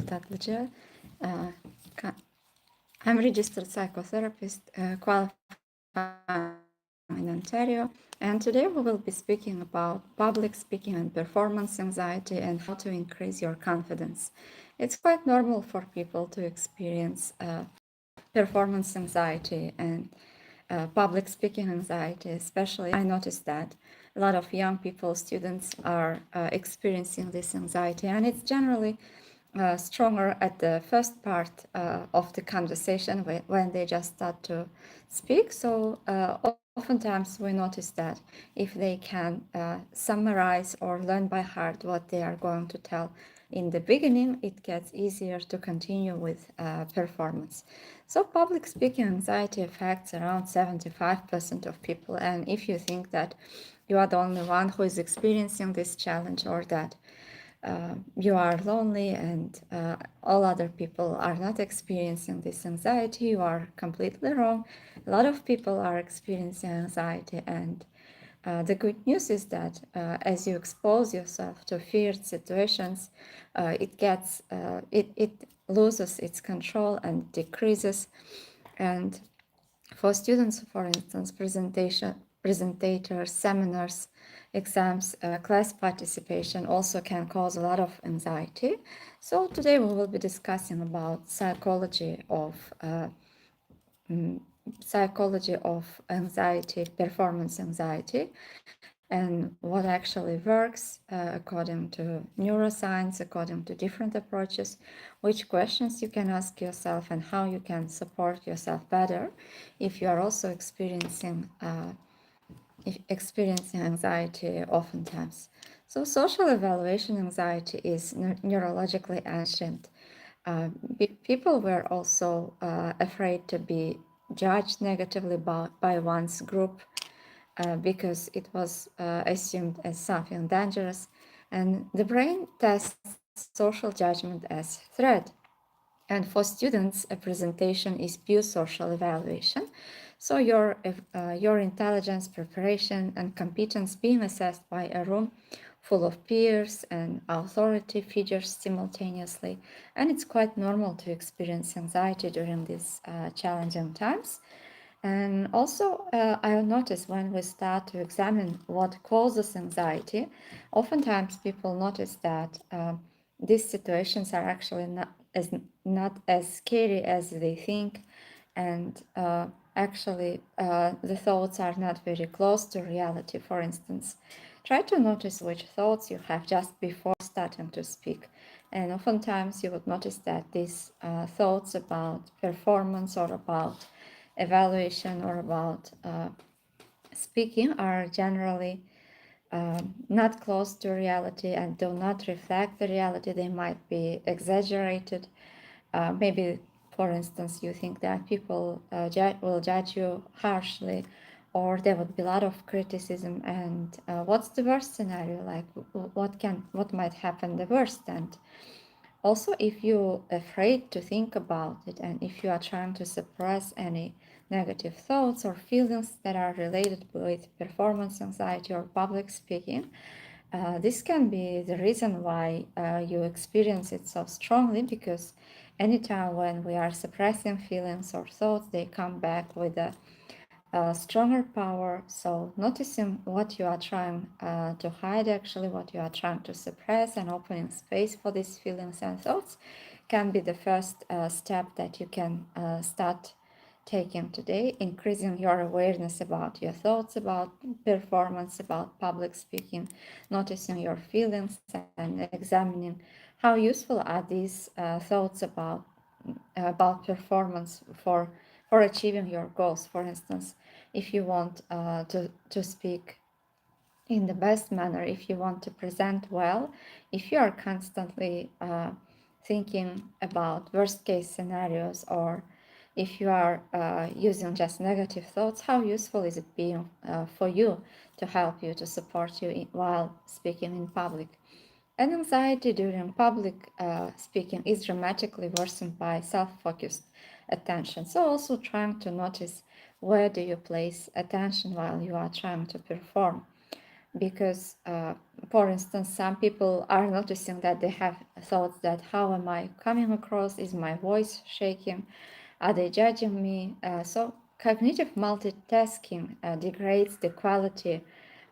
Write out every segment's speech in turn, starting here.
psych.aygultatlici. I'm a registered psychotherapist, qualified in Ontario, and today we will be speaking about public speaking and performance anxiety and how to increase your confidence. It's quite normal for people to experience performance anxiety and public speaking anxiety, especially. I noticed that a lot of young people, students, are experiencing this anxiety, and it's generally stronger at the first part of the conversation when they just start to speak. So oftentimes we notice that if they can summarize or learn by heart what they are going to tell in the beginning, it gets easier to continue with performance. So public speaking anxiety affects around 75% of people. And if you think that you are the only one who is experiencing this challenge, or that you are lonely and all other people are not experiencing this anxiety, you are completely wrong. A lot of people are experiencing anxiety, and the good news is that as you expose yourself to feared situations, it loses its control and decreases. And for students, for instance, presentators, seminars, exams, class participation also can cause a lot of anxiety. So today we will be discussing about psychology of anxiety, performance anxiety, and what actually works according to neuroscience, according to different approaches, which questions you can ask yourself, and how you can support yourself better if you are also experiencing anxiety oftentimes. So social evaluation anxiety is neurologically ancient. People were also afraid to be judged negatively by one's group because it was assumed as something dangerous. And the brain tests social judgment as threat. And for students, a presentation is pure social evaluation. So your intelligence, preparation, and competence being assessed by a room full of peers and authority figures simultaneously. And it's quite normal to experience anxiety during these challenging times. And also, I'll notice when we start to examine what causes anxiety, oftentimes people notice that these situations are actually not as scary as they think, and actually the thoughts are not very close to reality. For instance, try to notice which thoughts you have just before starting to speak. And oftentimes you would notice that these thoughts about performance or about evaluation or about speaking are generally not close to reality and do not reflect the reality. They might be exaggerated. Maybe, for instance, you think that people will judge you harshly, or there would be a lot of criticism. And what's the worst scenario? Like, what might happen the worst? And also, if you're afraid to think about it, and if you are trying to suppress any negative thoughts or feelings that are related with performance anxiety or public speaking, this can be the reason why you experience it so strongly, because anytime when we are suppressing feelings or thoughts, they come back with a stronger power. So noticing what you are trying to hide, actually what you are trying to suppress, and opening space for these feelings and thoughts can be the first step that you can start taking today, increasing your awareness about your thoughts, about performance, about public speaking, noticing your feelings and examining how useful are these thoughts about performance for achieving your goals. For instance, if you want to speak in the best manner, if you want to present well, if you are constantly thinking about worst case scenarios, or if you are using just negative thoughts, how useful is it being for you, to help you, to support you while speaking in public? And anxiety during public speaking is dramatically worsened by self-focused attention. So also trying to notice where do you place attention while you are trying to perform. because, for instance, some people are noticing that they have thoughts that how am I coming across? Is my voice shaking? Are they judging me? So cognitive multitasking degrades the quality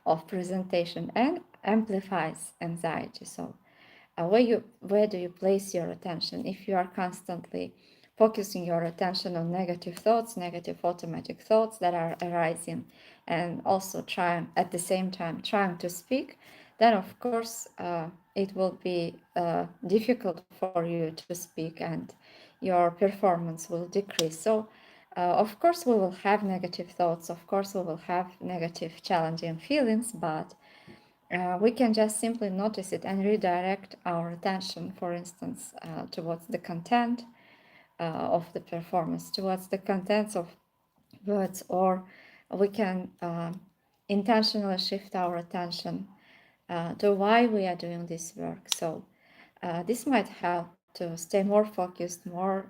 of presentation and amplifies anxiety. So where do you place your attention? If you are constantly focusing your attention on negative thoughts, negative automatic thoughts that are arising, and also trying at the same time trying to speak, then of course it will be difficult for you to speak, and your performance will decrease. So of course we will have negative thoughts, of course we will have negative challenging feelings, but we can just simply notice it and redirect our attention, for instance, towards the content of the performance, towards the contents of words, or we can intentionally shift our attention to why we are doing this work. So this might help to stay more focused, more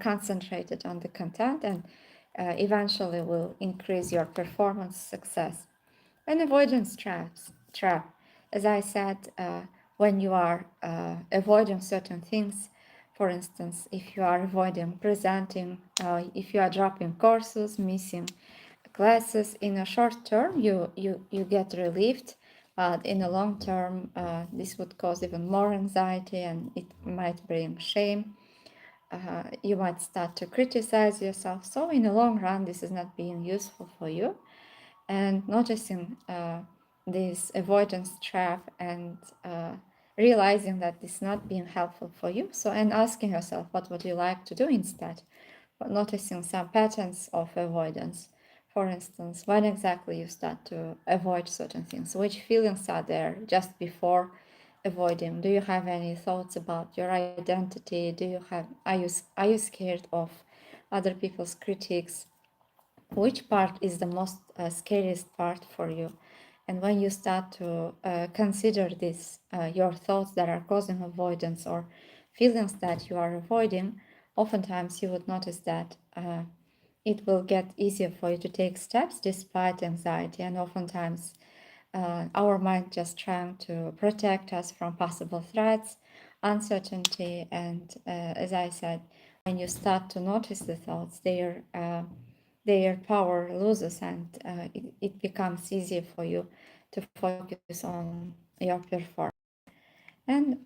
concentrated on the content, and eventually will increase your performance success. An avoidance trap. As I said, when you are avoiding certain things, for instance, if you are avoiding presenting, if you are dropping courses, missing classes in a short term, you get relieved. But in the long term, this would cause even more anxiety and it might bring shame. You might start to criticize yourself. So, in the long run, this is not being useful for you, and noticing this avoidance trap and realizing that it's not being helpful for you. So, and asking yourself, what would you like to do instead? But noticing some patterns of avoidance. For instance, when exactly you start to avoid certain things, which feelings are there just before avoiding? Do you have any thoughts about your identity? Do you have are you scared of other people's critiques? Which part is the most scariest part for you? And when you start to consider this, your thoughts that are causing avoidance or feelings that you are avoiding, oftentimes you would notice that it will get easier for you to take steps despite anxiety. And oftentimes our mind just trying to protect us from possible threats, uncertainty, and as I said, when you start to notice the thoughts, their power loses, and it becomes easier for you to focus on your performance. And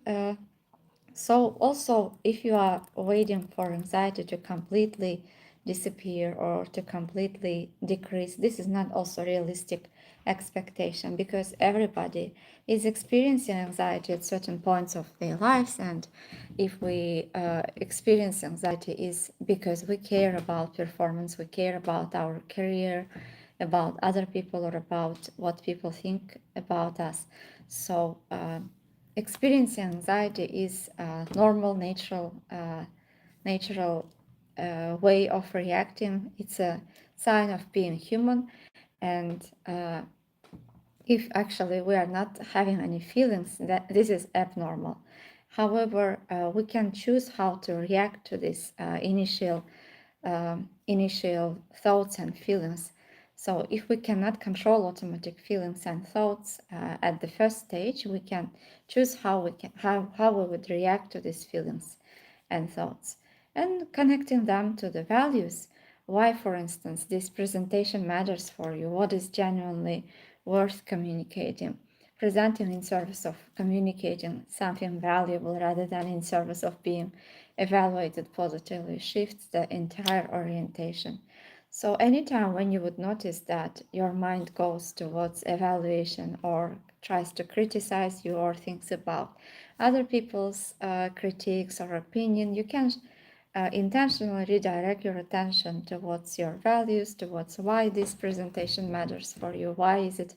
so also, if you are waiting for anxiety to completely disappear or to completely decrease, this is not also realistic expectation, because everybody is experiencing anxiety at certain points of their lives. And if we experience anxiety, is because we care about performance, we care about our career, about other people, or about what people think about us. So experiencing anxiety is a normal, natural way of reacting. It's a sign of being human, and if actually we are not having any feelings, that this is abnormal. However, we can choose how to react to this initial thoughts and feelings. So if we cannot control automatic feelings and thoughts at the first stage, we can choose how we would react to these feelings and thoughts, and connecting them to the values. Why, for instance, this presentation matters for you, what is genuinely worth communicating, presenting in service of communicating something valuable rather than in service of being evaluated positively, shifts the entire orientation. So anytime when you would notice that your mind goes towards evaluation or tries to criticize you or thinks about other people's critiques or opinion, you can intentionally redirect your attention towards your values, towards why this presentation matters for you, why is it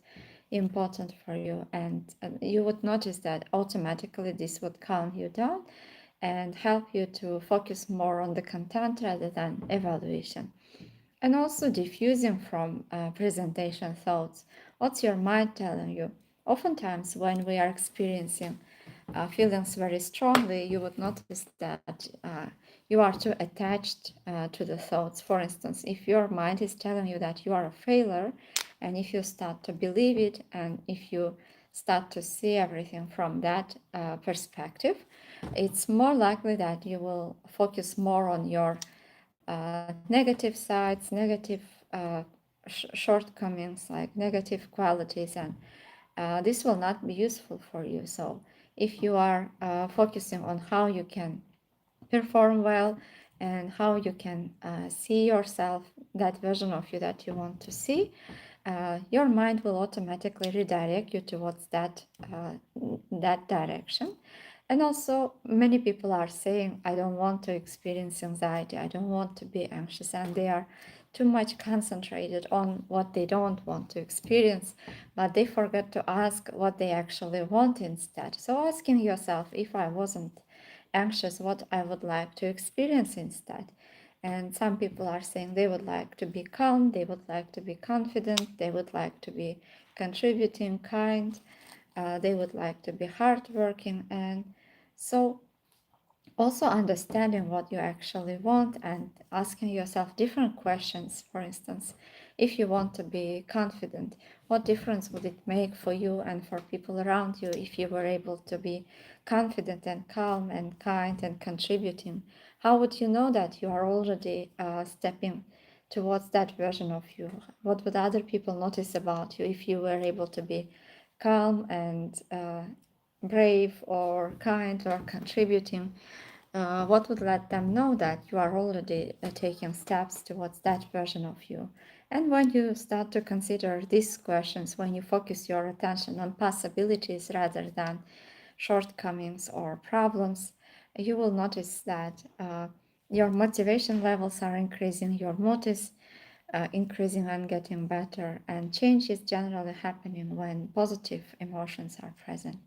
important for you, and you would notice that automatically this would calm you down and help you to focus more on the content rather than evaluation. And also diffusing from presentation thoughts. What's your mind telling you? Oftentimes, when we are experiencing feelings very strongly, you would notice that you are too attached to the thoughts. For instance, if your mind is telling you that you are a failure, And if you start to believe it, and if you start to see everything from that perspective, it's more likely that you will focus more on your negative sides, negative shortcomings, like negative qualities, and this will not be useful for you. So if you are focusing on how you can perform well and how you can see yourself, that version of you that you want to see, your mind will automatically redirect you towards that direction. And also, many people are saying, I don't want to experience anxiety, I don't want to be anxious, and they are too much concentrated on what they don't want to experience, but they forget to ask what they actually want instead. So, asking yourself, if I wasn't anxious, what I would like to experience instead. And some people are saying they would like to be calm, they would like to be confident, they would like to be contributing, kind, they would like to be hardworking. And so also understanding what you actually want and asking yourself different questions. For instance, if you want to be confident, what difference would it make for you and for people around you if you were able to be confident and calm and kind and contributing? How would you know that you are already stepping towards that version of you? What would other people notice about you if you were able to be calm and brave or kind or contributing? What would let them know that you are already taking steps towards that version of you? And when you start to consider these questions, when you focus your attention on possibilities rather than shortcomings or problems, you will notice that your motivation levels are increasing, your mood is increasing and getting better, and change is generally happening when positive emotions are present.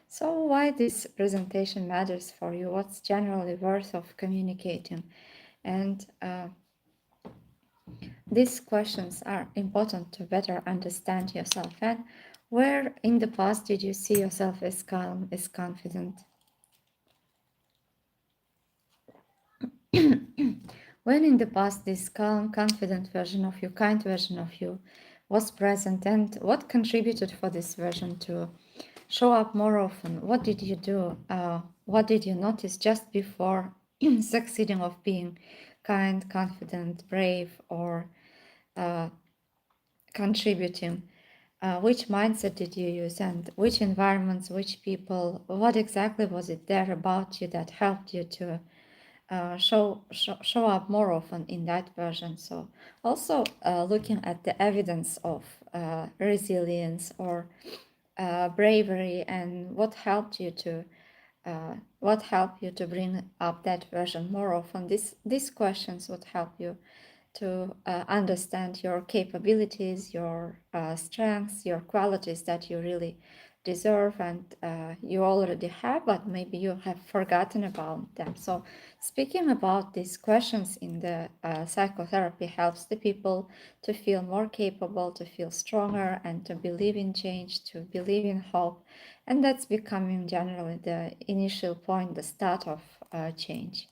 So, why this presentation matters for you? What's generally worth of communicating? And these questions are important to better understand yourself. And where in the past did you see yourself as calm, as confident? When in the past this calm, confident version of you, kind version of you was present, and what contributed for this version to show up more often? What did you do? What did you notice just before succeeding of being kind, confident, brave, or uh, contributing? Which mindset did you use, and which environments, which people? What exactly was it there about you that helped you to show up more often in that version? So also looking at the evidence of resilience or bravery, and what helped you to bring up that version more often. These questions would help you to understand your capabilities, your strengths, your qualities that you really deserve and you already have, but maybe you have forgotten about them. So, speaking about these questions in the psychotherapy helps the people to feel more capable, to feel stronger, and to believe in change, to believe in hope. And that's becoming generally the initial point, the start of change.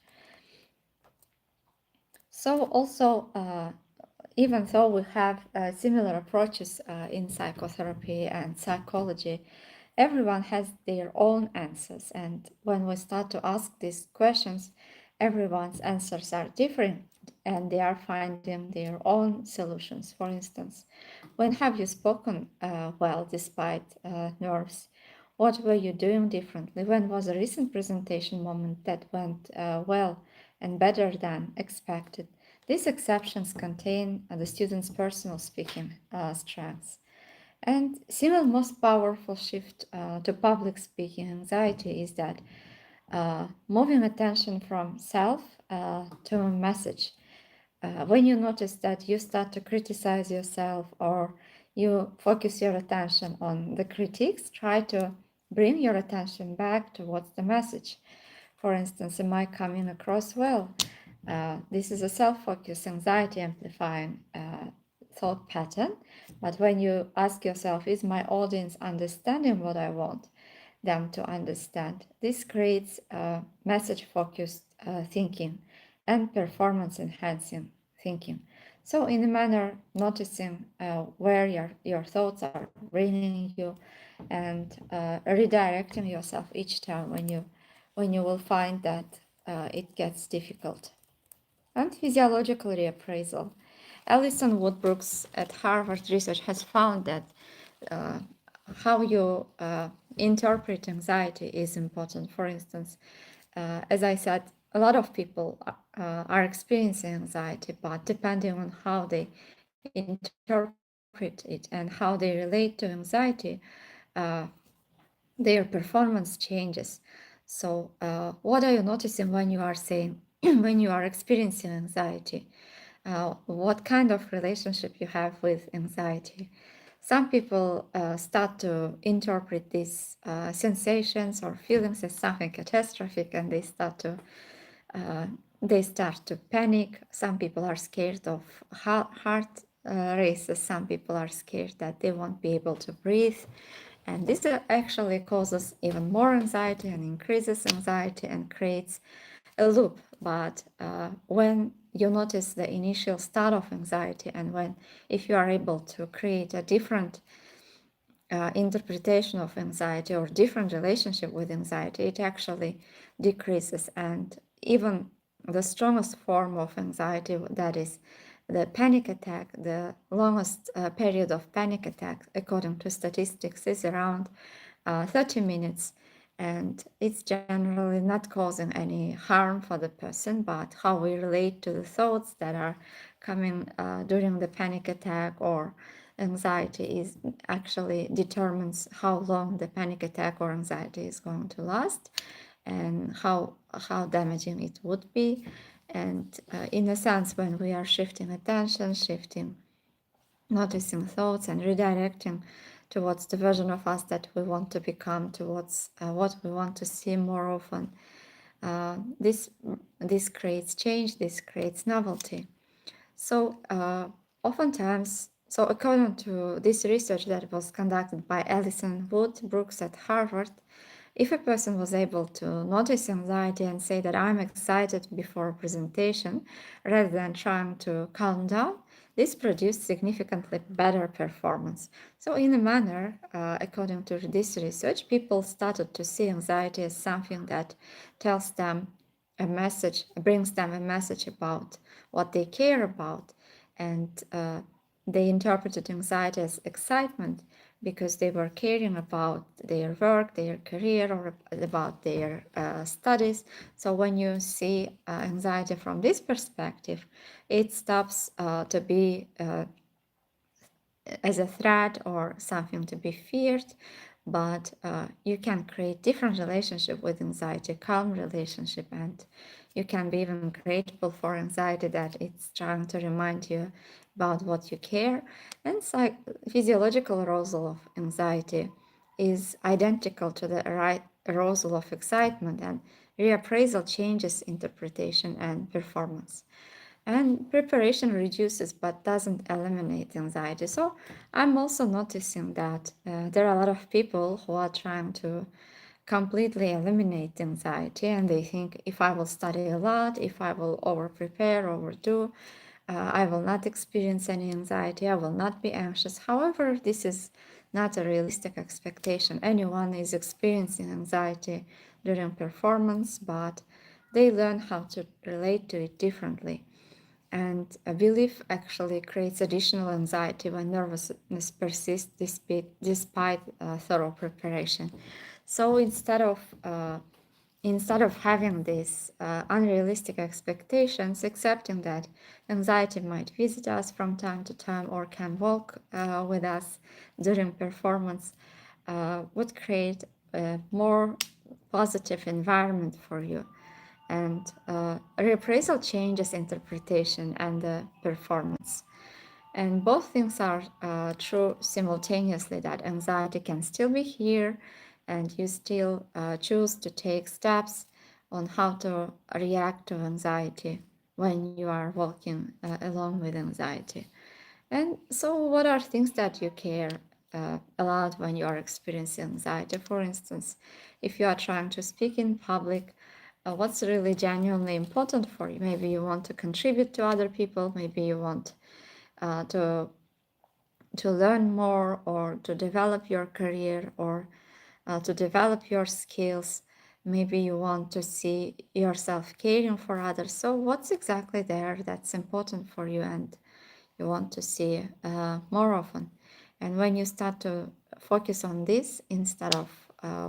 So, also, even though we have similar approaches in psychotherapy and psychology, everyone has their own answers. And when we start to ask these questions, everyone's answers are different and they are finding their own solutions. For instance, when have you spoken well despite nerves? What were you doing differently? When was a recent presentation moment that went well and better than expected? These exceptions contain the student's personal speaking strengths. And single most powerful shift to public speaking anxiety is that moving attention from self to a message. When you notice that you start to criticize yourself or you focus your attention on the critiques, try to bring your attention back towards the message. For instance, am I coming across well? This is a self-focused anxiety amplifying thought pattern. But when you ask yourself, is my audience understanding what I want them to understand? This creates message-focused thinking and performance-enhancing thinking. So, in a manner, noticing where your thoughts are bringing you, and redirecting yourself each time when you will find that it gets difficult. And physiological reappraisal. Alison Woodbrooks at Harvard Research has found that uh, how you interpret anxiety is important. For instance, as I said, a lot of people are experiencing anxiety, but depending on how they interpret it and how they relate to anxiety, uh, their performance changes. So, what are you noticing when you are saying, when you are experiencing anxiety? What kind of relationship you have with anxiety? Some people start to interpret these sensations or feelings as something catastrophic, and uh, they start to panic. Some people are scared of heart races. Some people are scared that they won't be able to breathe. And this actually causes even more anxiety and increases anxiety and creates a loop. But when you notice the initial start of anxiety, and when if you are able to create a different interpretation of anxiety or different relationship with anxiety, it actually decreases. And even the strongest form of anxiety, that is the panic attack, the longest period of panic attack, according to statistics, is around 30 minutes. And it's generally not causing any harm for the person, but how we relate to the thoughts that are coming during the panic attack or anxiety is actually determines how long the panic attack or anxiety is going to last, and how damaging it would be. And in a sense, when we are shifting attention, shifting, noticing thoughts, and redirecting towards the version of us that we want to become, towards what we want to see more often, this creates change, this creates novelty. So oftentimes, so according to this research that was conducted by Alison Wood Brooks at Harvard, if a person was able to notice anxiety and say that I'm excited before a presentation rather than trying to calm down, this produced significantly better performance. So, in a manner, according to this research, people started to see anxiety as something that tells them a message, brings them a message about what they care about, and they interpreted anxiety as excitement because they were caring about their work, their career, or about their studies. So when you see anxiety from this perspective, it stops to be as a threat or something to be feared, but you can create different relationship with anxiety, calm relationship, and you can be even grateful for anxiety that it's trying to remind you about what you care. And physiological arousal of anxiety is identical to the arousal of excitement, and reappraisal changes interpretation and performance. And preparation reduces but doesn't eliminate anxiety. So I'm also noticing that there are a lot of people who are trying to completely eliminate anxiety, and they think if I will study a lot, if I will over prepare, overdo, I will not experience any anxiety, I will not be anxious. However, this is not a realistic expectation. Anyone is experiencing anxiety during performance, but they learn how to relate to it differently. And a belief actually creates additional anxiety when nervousness persists despite thorough preparation. So instead of having these unrealistic expectations, accepting that anxiety might visit us from time to time or can walk with us during performance, would create a more positive environment for you. And reappraisal changes interpretation and the performance. And both things are true simultaneously, that anxiety can still be here and you still choose to take steps on how to react to anxiety when you are walking along with anxiety. And so, what are things that you care a lot when you are experiencing anxiety? For instance, if you are trying to speak in public, what's really genuinely important for you. Maybe you want to contribute to other people, maybe you want uh, to to learn more or to develop your career or to develop your skills. Maybe you want to see yourself caring for others. So what's exactly there that's important for you and you want to see more often? And when you start to focus on this instead of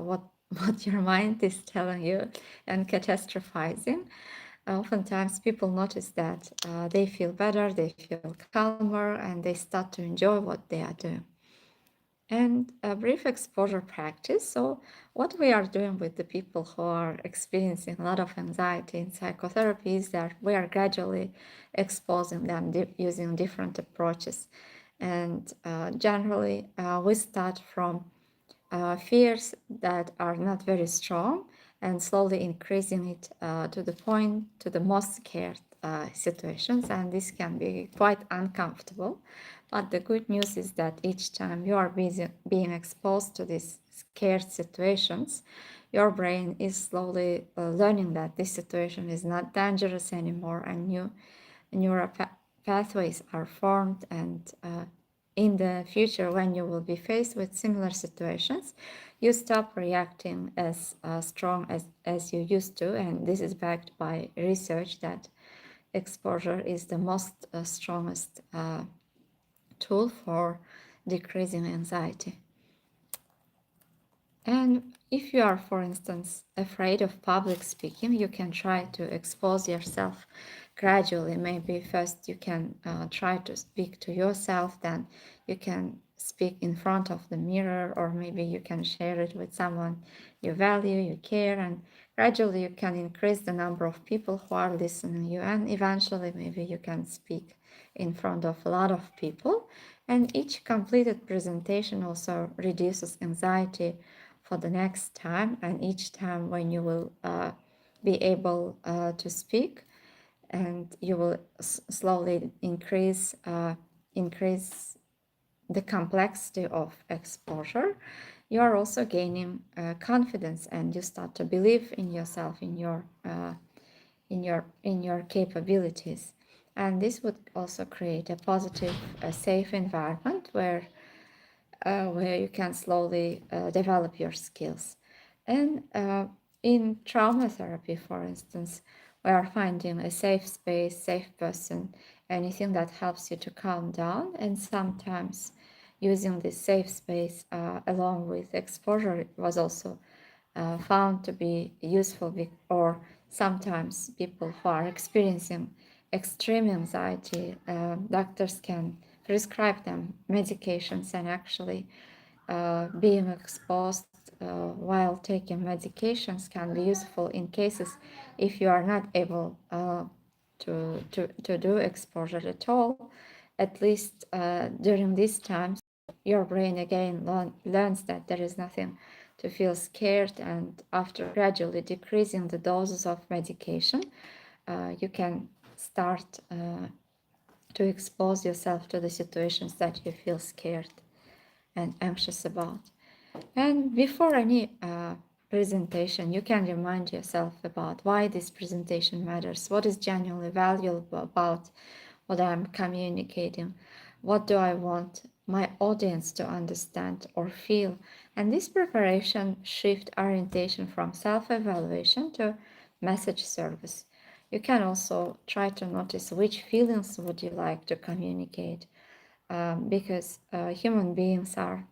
what what your mind is telling you and catastrophizing, oftentimes people notice that they feel better, they feel calmer, and they start to enjoy what they are doing. And a brief exposure practice. So, what we are doing with the people who are experiencing a lot of anxiety in psychotherapy is that we are gradually exposing them using different approaches. And generally, we start from fears that are not very strong and slowly increasing it to the point to the most scared situations, and this can be quite uncomfortable, but the good news is that each time you are being exposed to these scared situations, your brain is slowly learning that this situation is not dangerous anymore, and new neural pathways are formed, and in the future, when you will be faced with similar situations, you stop reacting as strong as you used to. And this is backed by research that exposure is the most strongest tool for decreasing anxiety. And if you are, for instance, afraid of public speaking, you can try to expose yourself gradually. Maybe first you can try to speak to yourself, then you can speak in front of the mirror, or maybe you can share it with someone you value, you care, and gradually you can increase the number of people who are listening to you, and eventually maybe you can speak in front of a lot of people. And each completed presentation also reduces anxiety for the next time, and each time when you will be able to speak, and you will slowly increase the complexity of exposure, you are also gaining confidence, and you start to believe in yourself, in your capabilities, and this would also create a positive, a safe environment where you can slowly develop your skills. And in trauma therapy, for instance, we are finding a safe space, safe person, anything that helps you to calm down. And sometimes using this safe space along with exposure was also found to be useful, or sometimes people who are experiencing extreme anxiety, doctors can prescribe them medications, and actually being exposed while taking medications can be useful in cases if you are not able to do exposure at all. At least during these times, your brain again learns that there is nothing to feel scared, and after gradually decreasing the doses of medication, you can start to expose yourself to the situations that you feel scared and anxious about. And before any presentation, you can remind yourself about why this presentation matters, what is genuinely valuable about what I'm communicating, what do I want my audience to understand or feel. And this preparation shift orientation from self-evaluation to message service. You can also try to notice which feelings would you like to communicate, because human beings are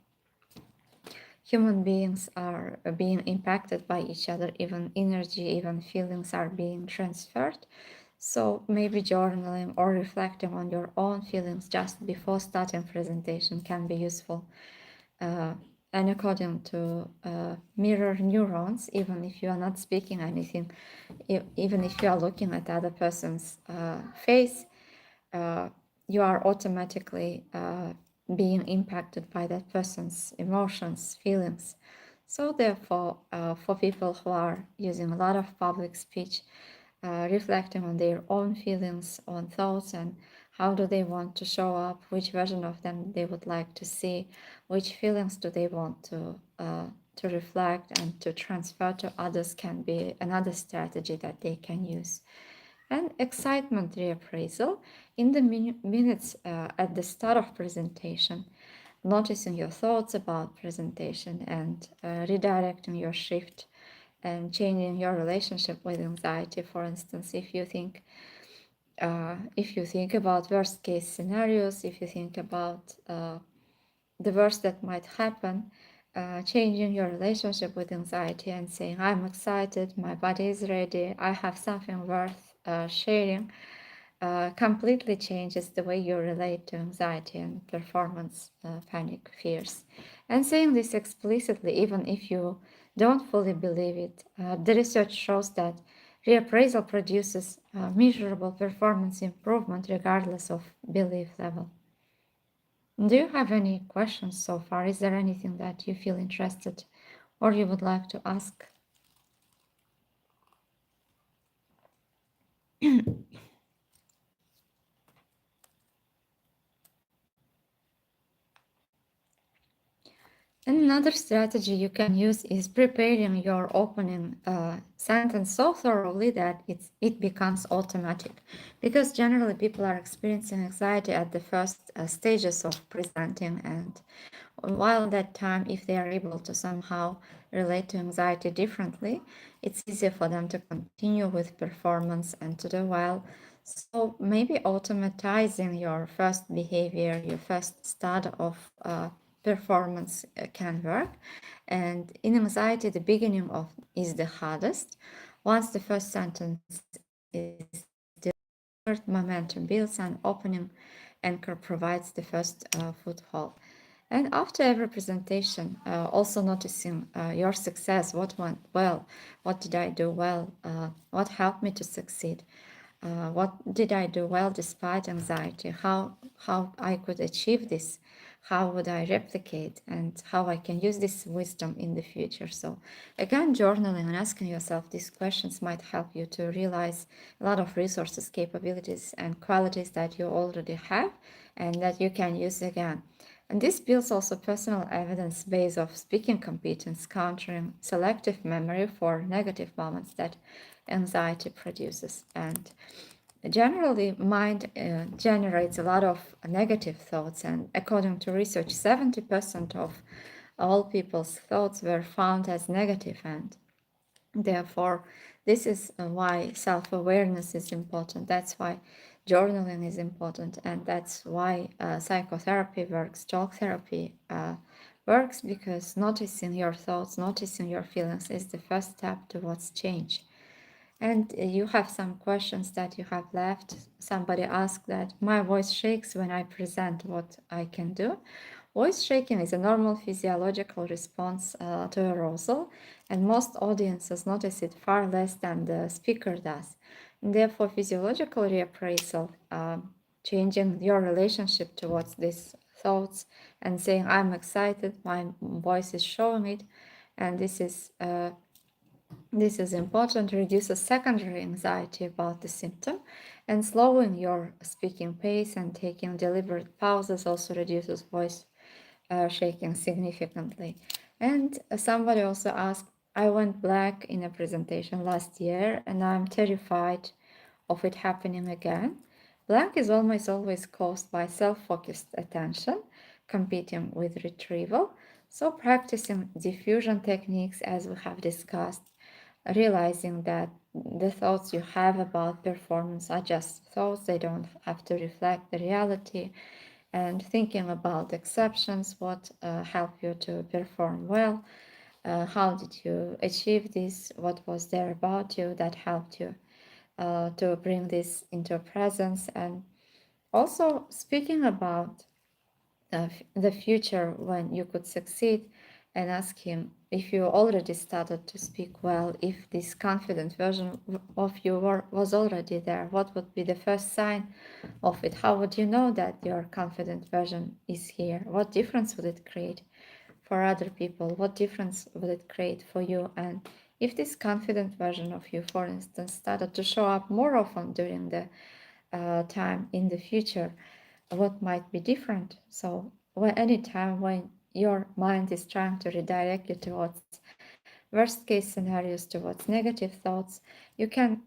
being impacted by each other, even energy, even feelings are being transferred. So maybe journaling or reflecting on your own feelings just before starting presentation can be useful. uh, and according to mirror neurons, even if you are not speaking anything, even if you are looking at the other person's face, uh, you are automatically being impacted by that person's emotions, feelings. So therefore, for people who are using a lot of public speech, reflecting on their own feelings, own thoughts, and how do they want to show up, which version of them they would like to see, which feelings do they want to to reflect and to transfer to others can be another strategy that they can use. And excitement reappraisal in the minutes at the start of presentation, noticing your thoughts about presentation and redirecting your shift and changing your relationship with anxiety. For instance, if you think about worst case scenarios, if you think about the worst that might happen, changing your relationship with anxiety and saying, I'm excited, my body is ready, I have something worth sharing, completely changes the way you relate to anxiety and performance panic fears. And saying this explicitly, even if you don't fully believe it, the research shows that reappraisal produces measurable performance improvement regardless of belief level. Do you have any questions so far? Is there anything that you feel interested or you would like to ask? Another strategy you can use is preparing your opening sentence so thoroughly that it becomes automatic. Because generally people are experiencing anxiety at the first stages of presenting, and while that time, if they are able to somehow relate to anxiety differently, it's easier for them to continue with performance and to do well. So maybe automatizing your first behavior, your first start of performance can work. And in anxiety, the beginning of is the hardest. Once the first sentence is delivered, momentum builds and opening anchor provides the first foothold. And after every presentation, also noticing your success, what went well, what did I do well, what helped me to succeed, what did I do well despite anxiety, how I could achieve this, how would I replicate, and how I can use this wisdom in the future. So again, journaling and asking yourself these questions might help you to realize a lot of resources, capabilities, and qualities that you already have and that you can use again. And this builds also personal evidence base of speaking competence, countering selective memory for negative moments that anxiety produces. And generally, mind generates a lot of negative thoughts, and according to research, 70% of all people's thoughts were found as negative, and therefore, this is why self-awareness is important. That's why journaling is important, and that's why psychotherapy works, talk therapy works, because noticing your thoughts, noticing your feelings is the first step towards change. And you have some questions that you have left. Somebody asked that my voice shakes when I present, what I can do. Voice shaking is a normal physiological response to arousal, and most audiences notice it far less than the speaker does. And therefore, physiological reappraisal, changing your relationship towards these thoughts and saying, I'm excited, my voice is showing it, and this is important, reduces secondary anxiety about the symptom, and slowing your speaking pace and taking deliberate pauses also reduces voice shaking significantly. And somebody also asked, I went black in a presentation last year and I'm terrified of it happening again. Blank is almost always caused by self-focused attention, competing with retrieval. So practicing diffusion techniques, as we have discussed, realizing that the thoughts you have about performance are just thoughts, they don't have to reflect the reality, and thinking about exceptions, what helped you to perform well, how did you achieve this, what was there about you that helped you to bring this into presence, and also speaking about the future when you could succeed, and ask him if you already started to speak well, if this confident version of you was already there, what would be the first sign of it? How would you know that your confident version is here? What difference would it create for other people? What difference would it create for you? And if this confident version of you, for instance, started to show up more often during the time in the future, what might be different? So any time when your mind is trying to redirect you towards worst case scenarios, towards negative thoughts, you can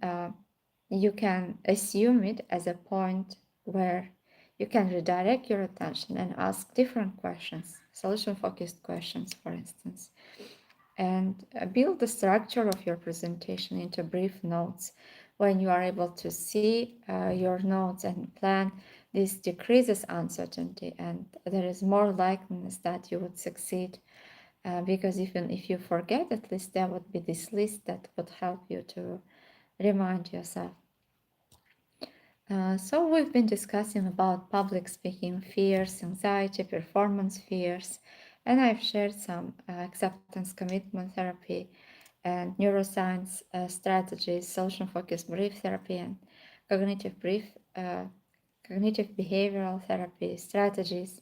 you can assume it as a point where you can redirect your attention and ask different questions, solution focused questions, for instance, and build the structure of your presentation into brief notes. When you are able to see your notes and plan, this decreases uncertainty, and there is more likeliness that you would succeed, because even if you forget, at least there would be this list that would help you to remind yourself. So we've been discussing about public speaking fears, anxiety, performance fears, and I've shared some acceptance commitment therapy and neuroscience strategies, solution-focused brief therapy, and cognitive brief cognitive behavioral therapy strategies.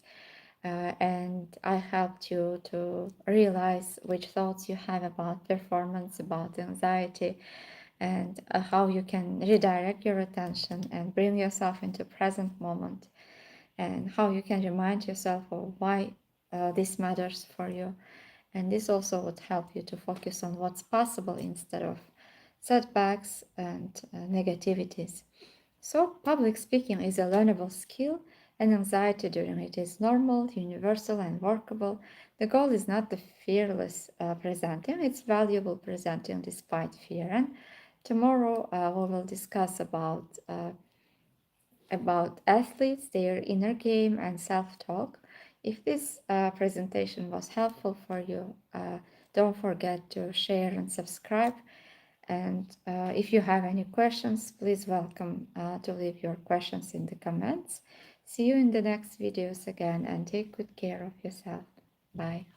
And I helped you to realize which thoughts you have about performance, about anxiety, and how you can redirect your attention and bring yourself into present moment, and how you can remind yourself of why this matters for you. And this also would help you to focus on what's possible instead of setbacks and negativities. So, public speaking is a learnable skill, and anxiety during it is normal, universal, and workable. The goal is not the fearless presenting, it's valuable presenting despite fear. And tomorrow we will discuss about athletes, their inner game, and self-talk. If this presentation was helpful for you, don't forget to share and subscribe. And if you have any questions, please welcome to leave your questions in the comments. See you in the next videos again, and take good care of yourself. Bye.